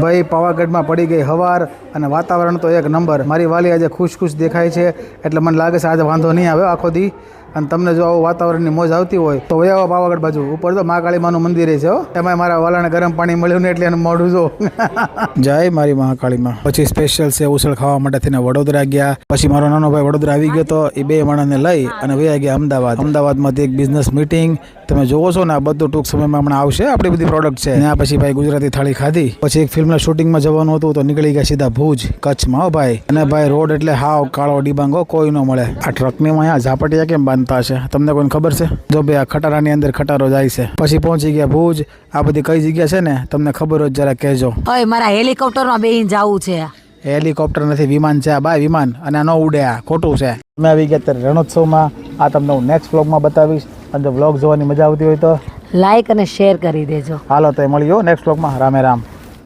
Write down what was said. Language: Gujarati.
ભાઈ પાવાગઢમાં પડી ગઈ હવાર અને વાતાવરણ તો એક નંબર. મારી વાલી આજે ખુશ દેખાય છે એટલે મને લાગે છે આજે વાંધો નહીં આવે આખો દી. અને તમને જો આવું વાતાવરણની મોજ આવતી હોય તો વયા પાવાગઢ બાજુ. ઉપર તો મહાકાળી માનું મંદિર છે હો. એમાં મારા વાલાને ગરમ પાણી મળ્યું ને એટલે એનું મોઢું જો. જય મારી મહાકાળીમાં. પછી સ્પેશિયલ છે ઉસળ ખાવા માટે થઈને વડોદરા ગયા. પછી મારો નાનો ભાઈ વડોદરા આવી ગયો તો એ બે માણસને લઈ અને વયા ગયા અમદાવાદ. અમદાવાદમાંથી એક બિઝનેસ મીટિંગ તમે જોવો છો ને આ બધું ટૂંક સમયમાં હમણાં આવશે. આપણી બધી પ્રોડક્ટ છે. ત્યાં પછી ભાઈ ગુજરાતી થાળી ખાધી. પછી એક ફિલ્મના શૂટિંગમાં જવાનું હતું તો નીકળી ગયા સીધા ભુજ કચ્છમાં. ભાઈ અને ભાઈ રોડ એટલે હાવ કાળો ડીબાંગો કોઈ ન મળે. આ ટ્રકની અહીંયા ઝાપટિયા કેમ બાંધતા છે તમને કોઈને ખબર છે? જો ભાઈ આ ખટારાની અંદર ખટારો જાય છે. પછી પહોંચી ગયા ભુજ. આ બધી કઈ જગ્યા છે ને તમને ખબર હોય જરા કહેજો. ઓય મારા હેલિકોપ્ટરમાં બેહીને જાવું છે. હેલિકોપ્ટર નથી વિમાન છે આ ભાઈ વિમાન. અને આ ન ઉડે આ ખોટું છે. અમે આવી ગયા અત્યારે રણોત્સવમાં. આ તમને હું નેક્સ્ટ વ્લોગમાં બતાવીશ. અને જો વ્લોગ જોવાની મજા આવતી હોય તો લાઈક અને શેર કરી દેજો. હાલો તો મળીએ નેક્સ્ટ વ્લોગમાં. રામે રામ.